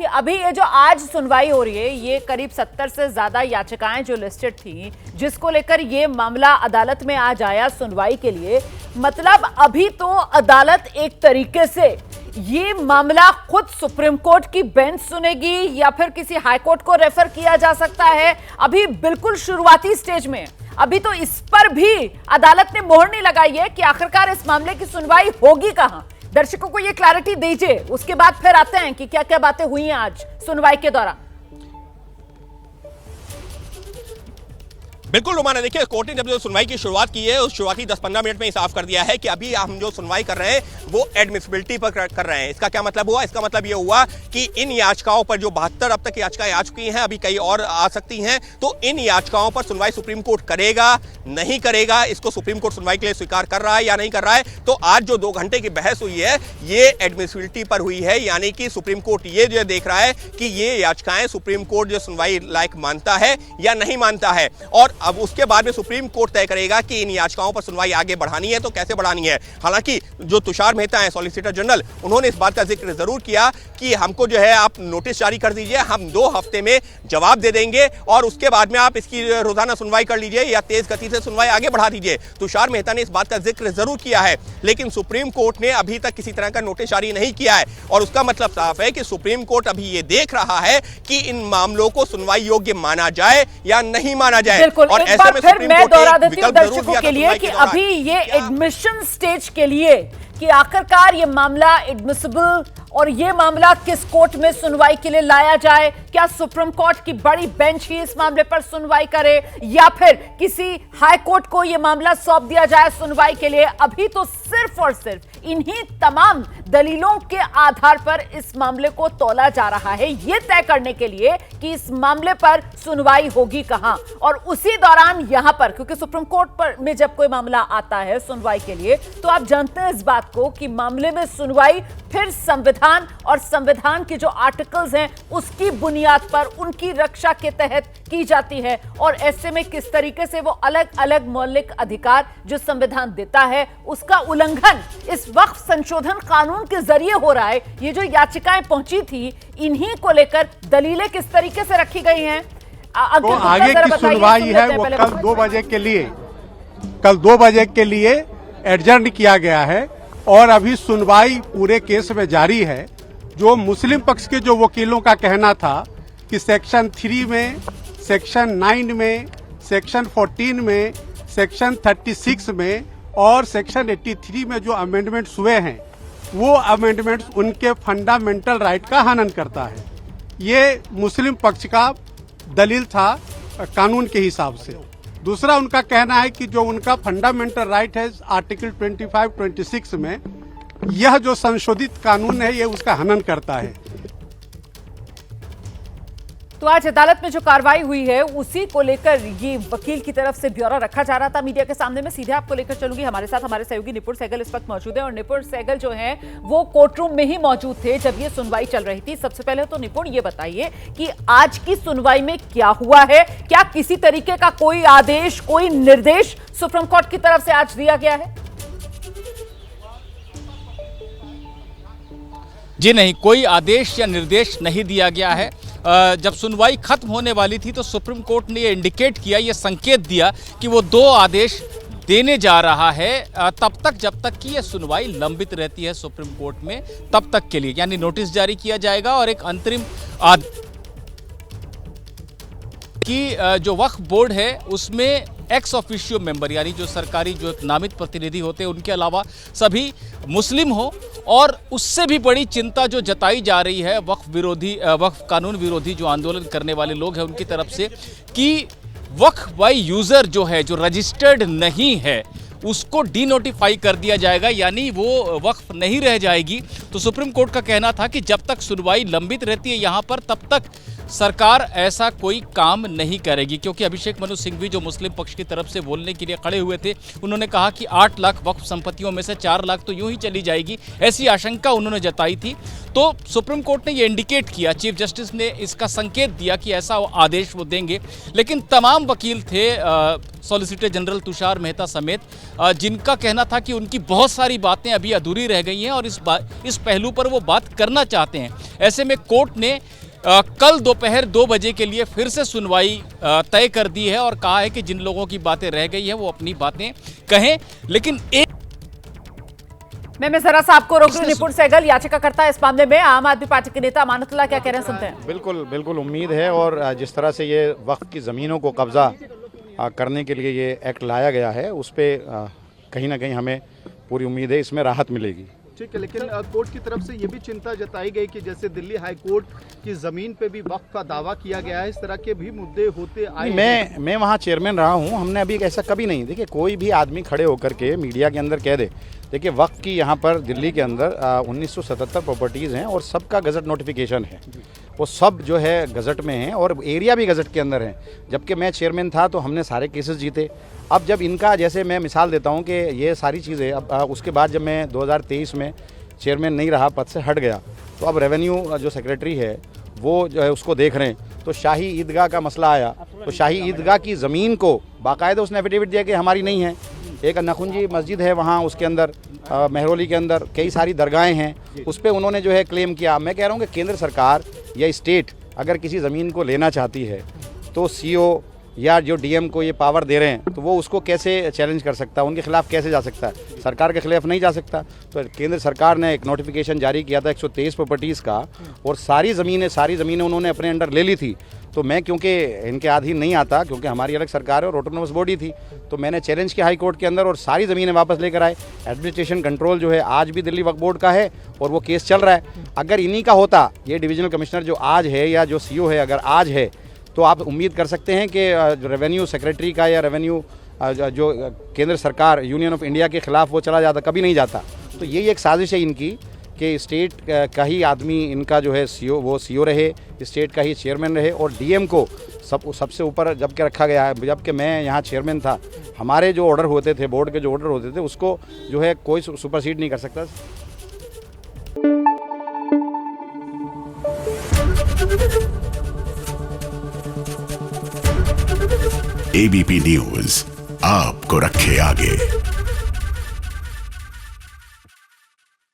कि अभी ये जो आज सुनवाई हो रही है, ये करीब 70 से ज्यादा याचिकाएं जो लिस्टेड थी, जिसको लेकर ये मामला अदालत में आज आया सुनवाई के लिए। मतलब अभी तो अदालत एक तरीके से ये मामला खुद सुप्रीम कोर्ट की बेंच सुनेगी या फिर किसी हाई कोर्ट को रेफर किया जा सकता है। अभी बिल्कुल शुरुआती स्टेज में, अभी तो इस पर भी अदालत ने मोहर नहीं लगाई है कि आखिरकार इस मामले की सुनवाई होगी कहां। दर्शकों को ये क्लैरिटी दीजिए, उसके बाद फिर आते हैं कि क्या क्या बातें हुई हैं आज सुनवाई के दौरान। बिल्कुल रोमाना, देखिए कोर्ट ने जब जो सुनवाई की शुरुआत की है उस शुरुआती 10-15 मिनट में ही साफ कर दिया है कि अभी हम जो सुनवाई कर रहे हैं वो एडमिसिबिलिटी पर कर रहे हैं। इसका क्या मतलब हुआ? इसका मतलब ये हुआ कि इन याचिकाओं पर जो 72 अब तक याचिकाएं आ चुकी हैं, अभी कई और आ सकती हैं, तो इन याचिकाओं पर सुनवाई सुप्रीम कोर्ट करेगा नहीं करेगा, इसको सुप्रीम कोर्ट सुनवाई के लिए स्वीकार कर रहा है या नहीं कर रहा है। तो आज जो 2 घंटे की बहस हुई है ये एडमिसिबिलिटी पर हुई है, यानी कि सुप्रीम कोर्ट ये जो देख रहा है कि ये याचिकाएं सुप्रीम कोर्ट जो सुनवाई लायक मानता है या नहीं मानता है, और अब उसके बाद में सुप्रीम कोर्ट तय करेगा कि इन याचिकाओं पर सुनवाई आगे बढ़ानी है तो कैसे बढ़ानी है। हालांकि जो तुषार मेहता हैं सॉलिसिटर जनरल, उन्होंने इस बात का जिक्र जरूर किया कि हमको जो है आप नोटिस जारी कर दीजिए, हम 2 हफ्ते में जवाब दे देंगे और उसके बाद में आप इसकी रोजाना सुनवाई कर लीजिए या तेज गति से सुनवाई आगे बढ़ा दीजिए। तुषार मेहता ने इस बात का जिक्र जरूर किया है, लेकिन सुप्रीम कोर्ट ने अभी तक किसी तरह का नोटिस जारी नहीं किया है और उसका मतलब साफ है कि सुप्रीम कोर्ट अभी ये देख रहा है कि इन मामलों को सुनवाई योग्य माना जाए या नहीं माना जाए। और ऐसे में फिर मैं दोहरा देती हूं दर्शकों के लिए कि अभी ये एडमिशन स्टेज के लिए कि आखिरकार ये मामला एडमिसिबल और ये मामला किस कोर्ट में सुनवाई के लिए लाया जाए। क्या सुप्रीम कोर्ट की बड़ी बेंच ही इस मामले पर सुनवाई करे या फिर किसी हाई कोर्ट को ये मामला सौंप दिया जाए सुनवाई के लिए। अभी तो सिर्फ और सिर्फ इन्हीं तमाम दलीलों के आधार पर इस मामले को तौला जा रहा है, ये तय करने के लिए कि इस मामले पर सुनवाई होगी कहां। और उसी दौरान यहां पर, क्योंकि सुप्रीम कोर्ट पर में जब कोई मामला आता है सुनवाई के लिए, तो आप जानते हैं इस बात को कि मामले में सुनवाई फिर संविधान और संविधान के जो आर्टिकल्स हैं उसकी बुनियाद पर उनकी रक्षा के तहत की जाती है। और ऐसे में किस तरीके से वो अलग अलग मौलिक अधिकार जो संविधान देता है उसका उल्लंघन इस वक्त संशोधन कानून के जरिए हो रहा है। ये जो याचिकाएं पहुंची थी, इन्हीं को लेकर दलीलें किस तरीके से रखी गई हैं। तो आगे की सुनवाई है वो कल 2 बजे के लिए एडजर्न किया गया है और अभी सुनवाई पूरे केस में जारी है। जो मुस्लिम पक्ष के जो वकीलों का कहना था कि सेक्शन 3 में, सेक्शन 9 में, सेक्शन 14 में, सेक्शन 36 में और सेक्शन 83 में जो अमेंडमेंट्स हुए हैं वो अमेंडमेंट्स उनके फंडामेंटल राइट का हनन करता है। ये मुस्लिम पक्ष का दलील था कानून के हिसाब से। दूसरा उनका कहना है कि जो उनका फंडामेंटल राइट है आर्टिकल 25-26 में, यह जो संशोधित कानून है ये उसका हनन करता है। तो आज अदालत में जो कार्रवाई हुई है उसी को लेकर ये वकील की तरफ से ब्यौरा रखा जा रहा था मीडिया के सामने। में सीधे आपको लेकर चलूंगी, हमारे साथ हमारे सहयोगी निपुण सहगल इस वक्त मौजूद है और निपुण सहगल जो है वो कोर्ट रूम में ही मौजूद थे जब ये सुनवाई चल रही थी। सबसे पहले तो निपुण ये बताइए कि आज की सुनवाई में क्या हुआ है, क्या किसी तरीके का कोई आदेश, कोई निर्देश सुप्रीम कोर्ट की तरफ से आज दिया गया है? जी नहीं, कोई आदेश या निर्देश नहीं दिया गया है। जब सुनवाई खत्म होने वाली थी तो सुप्रीम कोर्ट ने ये इंडिकेट किया, ये संकेत दिया कि वो 2 आदेश देने जा रहा है तब तक जब तक कि ये सुनवाई लंबित रहती है सुप्रीम कोर्ट में, तब तक के लिए। यानी नोटिस जारी किया जाएगा और एक अंतरिम कि जो वक्फ बोर्ड है उसमें एक्स ऑफिशियो मेंबर यानी जो सरकारी जो नामित प्रतिनिधि होते हैं उनके अलावा सभी मुस्लिम हो। और उससे भी बड़ी चिंता जो जताई जा रही है वक्फ कानून विरोधी जो आंदोलन करने वाले लोग हैं उनकी तरफ से कि वक्फ बाय यूजर जो है, जो रजिस्टर्ड नहीं है, उसको डीनोटिफाई कर दिया जाएगा, यानी वो वक्फ नहीं रह जाएगी। तो सुप्रीम कोर्ट का कहना था कि जब तक सुनवाई लंबित रहती है यहाँ पर तब तक सरकार ऐसा कोई काम नहीं करेगी, क्योंकि अभिषेक मनु सिंघवी जो मुस्लिम पक्ष की तरफ से बोलने के लिए खड़े हुए थे, उन्होंने कहा कि 8 लाख वक्फ संपत्तियों में से 4 लाख तो यूं ही चली जाएगी, ऐसी आशंका उन्होंने जताई थी। तो सुप्रीम कोर्ट ने ये इंडिकेट किया, चीफ जस्टिस ने इसका संकेत दिया कि ऐसा आदेश वो देंगे, लेकिन तमाम वकील थे सॉलिसिटर जनरल तुषार मेहता समेत, जिनका कहना था कि उनकी बहुत सारी बातें अभी अधूरी रह गई हैं और इस पहलू पर वो बात करना चाहते हैं। ऐसे में कोर्ट ने कल दोपहर 2 बजे के लिए फिर से सुनवाई तय कर दी है और कहा है कि जिन लोगों की बातें रह गई हैं वो अपनी बातें कहें। लेकिन मैं जरा सा आपको रोक दूं। निपुण सहगल याचिकाकर्ता इस मामले में आम आदमी पार्टी के नेता अमानतुल्लाह क्या कह रहे हैं, सुनते हैं। बिल्कुल बिल्कुल उम्मीद है, और जिस तरह से ये वक्फ की ज़मीनों को कब्जा करने के लिए ये एक्ट लाया गया है, उस पर कहीं ना कहीं हमें पूरी उम्मीद है इसमें राहत मिलेगी। ठीक है, लेकिन कोर्ट की तरफ से ये भी चिंता जताई गई कि जैसे दिल्ली हाई कोर्ट की जमीन पे भी वक्फ का दावा किया गया है, इस तरह के भी मुद्दे होते आए। मैं वहाँ चेयरमैन रहा हूँ, हमने अभी ऐसा कभी नहीं, देखिए कोई भी आदमी खड़े होकर के मीडिया के अंदर कह दे, देखिए वक्फ की यहाँ पर दिल्ली के अंदर 1977 प्रॉपर्टीज़ हैं और सबका गज़ट नोटिफिकेशन है, वो सब जो है गज़ट में है और एरिया भी गज़ट के अंदर है। जबकि मैं चेयरमैन था तो हमने सारे केसेस जीते। अब जब इनका, जैसे मैं मिसाल देता हूँ कि ये सारी चीज़ें अब उसके बाद जब मैं 2023 में चेयरमैन नहीं रहा, पद से हट गया, तो अब रेवेन्यू जो सेक्रेटरी है वो जो है उसको देख रहे हैं। तो शाही ईदगाह का मसला आया, तो शाही ईदगाह की ज़मीन को बाकायदा उसने एफिडेविट दिया कि हमारी नहीं है। एक नखुंजी मस्जिद है वहाँ, उसके अंदर महरौली के अंदर कई सारी दरगाहें हैं, उस पर उन्होंने जो है क्लेम किया। मैं कह रहा हूँ कि केंद्र सरकार या स्टेट अगर किसी ज़मीन को लेना चाहती है तो सीओ या जो डीएम को ये पावर दे रहे हैं तो वो उसको कैसे चैलेंज कर सकता है, उनके खिलाफ कैसे जा सकता है, सरकार के खिलाफ नहीं जा सकता। तो केंद्र सरकार ने एक नोटिफिकेशन जारी किया था 123 प्रॉपर्टीज़ का, और सारी ज़मीनें उन्होंने अपने अंडर ले ली थी। तो मैं क्योंकि इनके अधीन नहीं आता, क्योंकि हमारी अलग सरकार है और ऑटोनोमस बॉडी थी, तो मैंने चैलेंज किया हाई कोर्ट के अंदर और सारी ज़मीनें वापस लेकर आए। एडमिनिस्ट्रेशन कंट्रोल जो है आज भी दिल्ली वक्फ बोर्ड का है और वो केस चल रहा है। अगर इन्हीं का होता, ये डिविजनल कमिश्नर जो आज है या जो सीओ है अगर आज है, तो आप उम्मीद कर सकते हैं कि रेवेन्यू सेक्रेटरी का या रेवेन्यू जो केंद्र सरकार यूनियन ऑफ इंडिया के खिलाफ वो चला जाता, कभी नहीं जाता। तो यही एक साजिश है इनकी कि स्टेट का ही आदमी इनका जो है सीओ, वो सीओ रहे, स्टेट का ही चेयरमैन रहे, और डीएम को सबसे ऊपर जबकि रखा गया है। जबकि मैं यहाँ चेयरमैन था, हमारे जो ऑर्डर होते थे, बोर्ड के जो ऑर्डर होते थे, उसको जो है कोई सुपरसीड नहीं कर सकता। एबीपी न्यूज़ आपको रखे आगे।